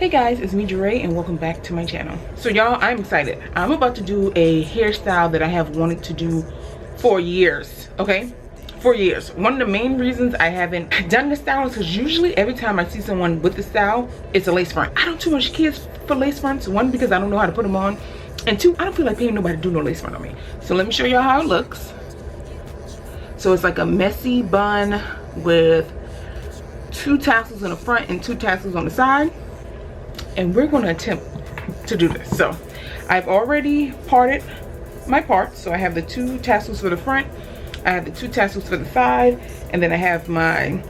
Hey guys, it's me Jeray and welcome back to my channel. So y'all, I'm excited. I'm about to do a hairstyle that I have wanted to do for years, okay? For years. One of the main reasons I haven't done this style is because usually every time I see someone with the style, it's a lace front. I don't too much kids for lace fronts. One, because I don't know how to put them on. And two, I don't feel like paying nobody to do no lace front on me. So let me show y'all how it looks. So it's like a messy bun with 2 tassels in the front and 2 tassels on the side. And we're going to attempt to do this. So I've already parted my parts. So I have the 2 tassels for the front, I have the 2 tassels for the side, and then I have my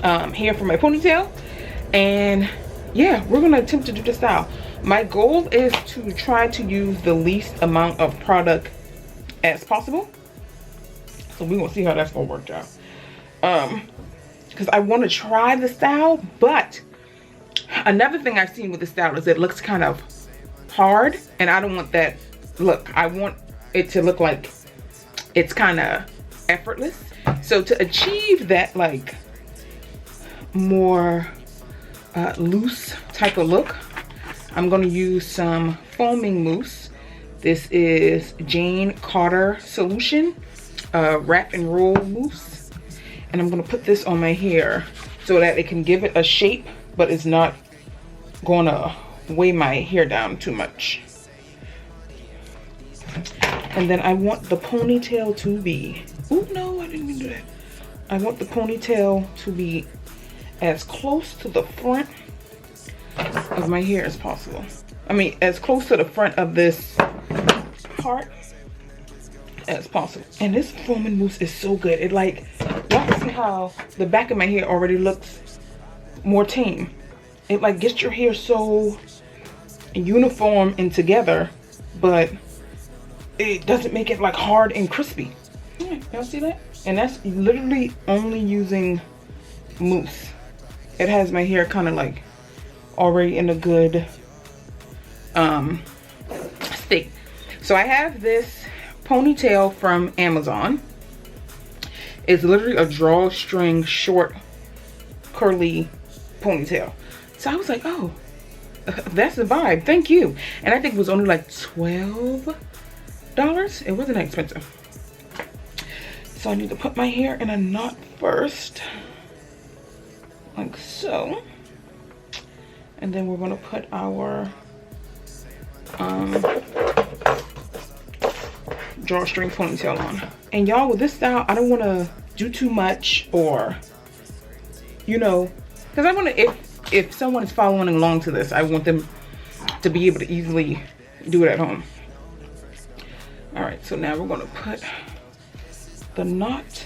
hair for my ponytail. And yeah, we're going to attempt to do this style. My goal is to try to use the least amount of product as possible. So we're going to see how that's going to work out. Because I want to try the style, but another thing I've seen with the style is it looks kind of hard, and I don't want that look. I want it to look like it's kind of effortless. So to achieve that like more loose type of look, I'm going to use some foaming mousse. This is Jane Carter Solution wrap and roll mousse, and I'm going to put this on my hair so that it can give it a shape, but it's not gonna weigh my hair down too much. And then I want the ponytail to be, oh no, I didn't mean to do that. I want the ponytail to be as close to the front of my hair as possible. I mean, as close to the front of this part as possible. And this foaming mousse is so good. It like, y'all can see how the back of my hair already looks more tame. It like gets your hair so uniform and together, but it doesn't make it like hard and crispy. Y'all see that? And that's literally only using mousse. It has my hair kind of like already in a good state. So I have this ponytail from Amazon. It's literally a drawstring short curly ponytail. So I was like, oh, that's the vibe, thank you. And I think it was only like $12. It wasn't that expensive. So I need to put my hair in a knot first, like so. And then we're gonna put our drawstring ponytail on. And y'all, with this style, I don't want to do too much, or you know, because I want to, if someone is following along to this, I want them to be able to easily do it at home. All right, so now we're going to put the knot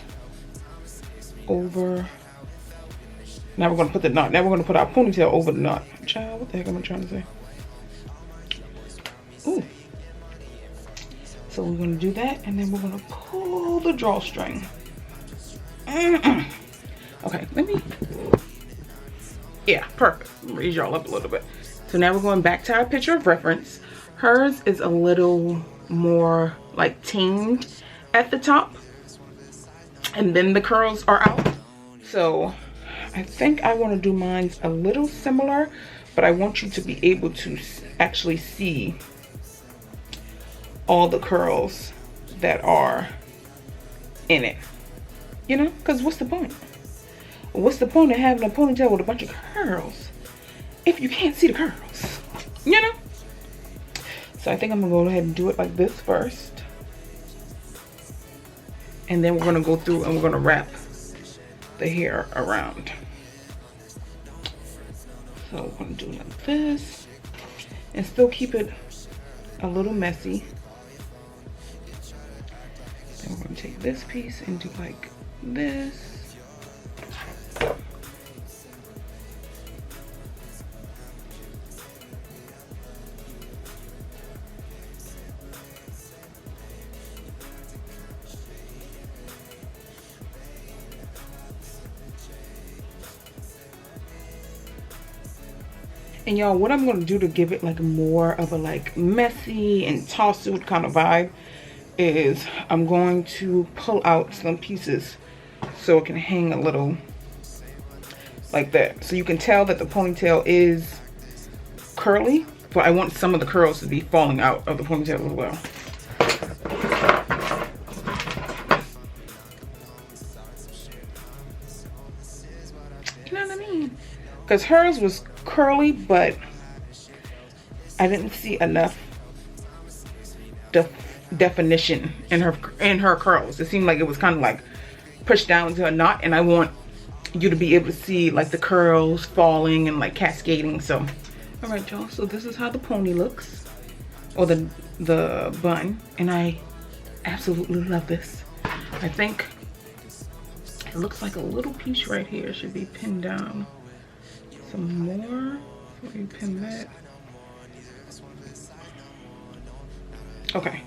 over. Now we're going to put the knot. Now we're going to put our ponytail over the knot. Child, what the heck am I trying to say? Ooh. So we're going to do that, and then we're going to pull the drawstring. Okay, let me, yeah, perfect. Raise y'all up a little bit. So now we're going back to our picture of reference. Hers is a little more like tamed at the top, and then the curls are out. So I think I want to do mine a little similar, but I want you to be able to actually see all the curls that are in it, you know, because what's the point? What's the point of having a ponytail with a bunch of curls if you can't see the curls, you know? So I think I'm gonna go ahead and do it like this first, and then we're gonna go through and we're gonna wrap the hair around. So we're gonna do it like this and still keep it a little messy. Then we're gonna take this piece and do like this. And y'all, what I'm going to do to give it like more of a like messy and toss-suit kind of vibe is I'm going to pull out some pieces so it can hang a little like that. So you can tell that the ponytail is curly, but I want some of the curls to be falling out of the ponytail as well. You know what I mean? Because hers was curly, but I didn't see enough definition in her curls. It seemed like it was kind of like pushed down to a knot, and I want you to be able to see like the curls falling and like cascading. So all right, y'all, so this is how the pony looks, or the bun, and I absolutely love this. I think it looks like a little piece right here should be pinned down some more. Let me pin that. Okay,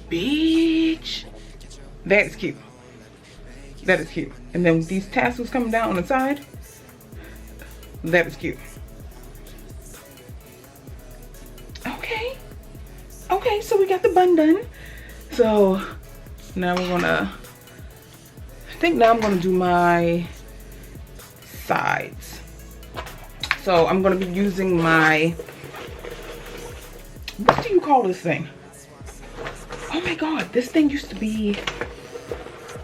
bitch, that is cute. That is cute. And then these tassels coming down on the side, that is cute. Okay, okay, so we got the bun done. So now we're gonna, I think now I'm gonna do my sides. So I'm gonna be using my, what do you call this thing? Oh my God, this thing used to be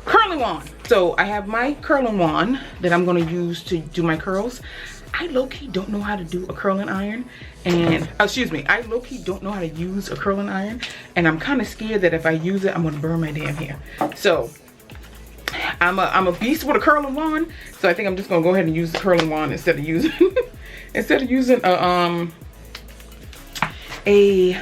curling wand. So I have my curling wand that I'm gonna use to do my curls. I low-key don't know how to do a curling iron, and excuse me, I low-key don't know how to use a curling iron, and I'm kind of scared that if I use it, I'm gonna burn my damn hair. So I'm a beast with a curling wand, so I think I'm just gonna go ahead and use the curling wand instead of using a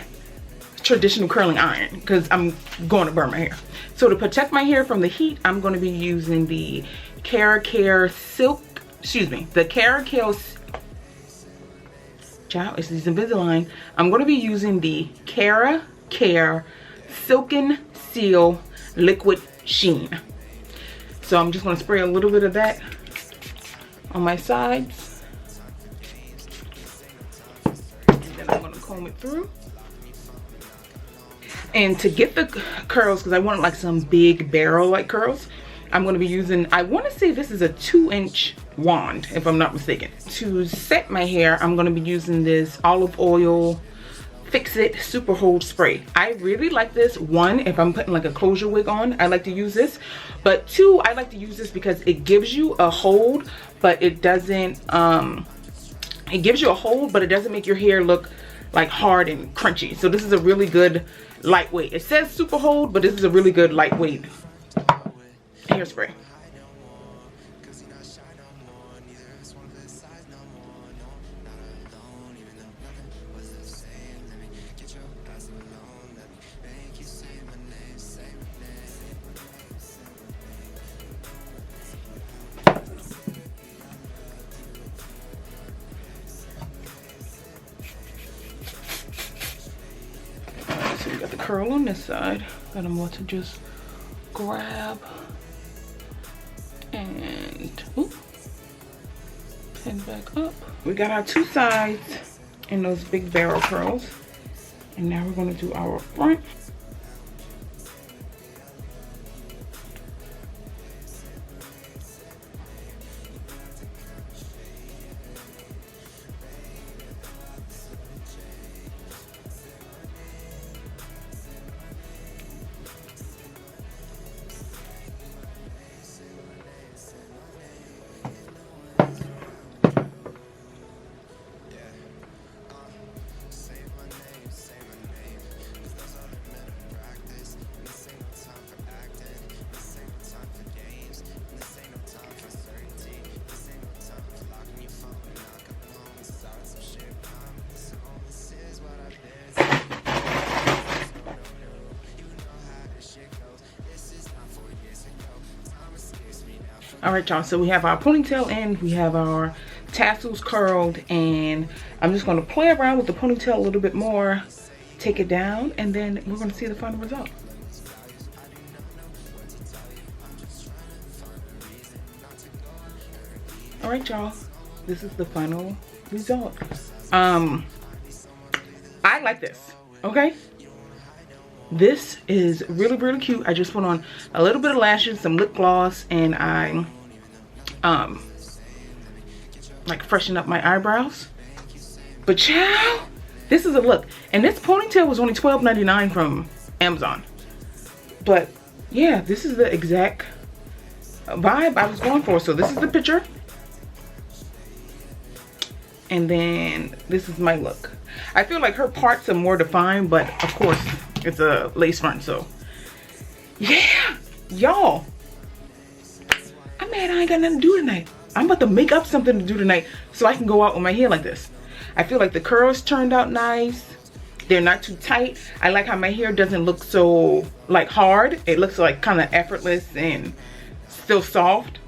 traditional curling iron, because I'm going to burn my hair. So to protect my hair from the heat, I'm going to be using the Care Silk, excuse me, the Care, child, it's this Invisalign. I'm going to be using the Care Silken Seal Liquid Sheen. So I'm just going to spray a little bit of that on my sides. And then I'm going to comb it through. And to get the curls, because I want like some big barrel like curls, I'm going to be using, I want to say this is a 2-inch wand, if I'm not mistaken. To set my hair, I'm going to be using this olive oil Fix It Super Hold Spray. I really like this. One, if I'm putting like a closure wig on, I like to use this. But two, I like to use this because it gives you a hold, but it doesn't, it gives you a hold, but it doesn't make your hair look like hard and crunchy. So this is a really good lightweight. It says super hold, but this is a really good lightweight hairspray. So we got the curl on this side that I'm going to just grab and pin back up. We got our two sides and those big barrel curls, and now we're going to do our front. All right, y'all, so we have our ponytail in, we have our tassels curled, and I'm just going to play around with the ponytail a little bit more, take it down, and then we're going to see the final result. All right, y'all, this is the final result. I like this, okay? This is really, really cute. I just put on a little bit of lashes, some lip gloss, and I like freshen up my eyebrows. But child, this is a look. And this ponytail was only $12.99 from Amazon. But yeah, this is the exact vibe I was going for. So this is the picture. And then this is my look. I feel like her parts are more defined, but of course it's a lace front, so yeah, y'all. I'm mad I ain't got nothing to do tonight. I'm about to make up something to do tonight so I can go out with my hair like this. I feel like the curls turned out nice. They're not too tight. I like how my hair doesn't look so like hard. It looks like kind of effortless and still soft.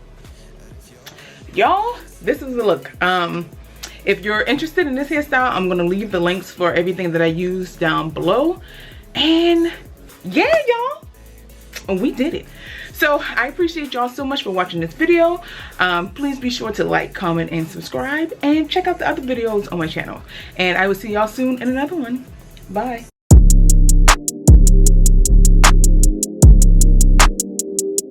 Y'all, this is the look. If you're interested in this hairstyle, I'm gonna leave the links for everything that I use down below. And yeah, y'all, we did it. So I appreciate y'all so much for watching this video. Please be sure to like, comment, and subscribe, and check out the other videos on my channel. And I will see y'all soon in another one. Bye.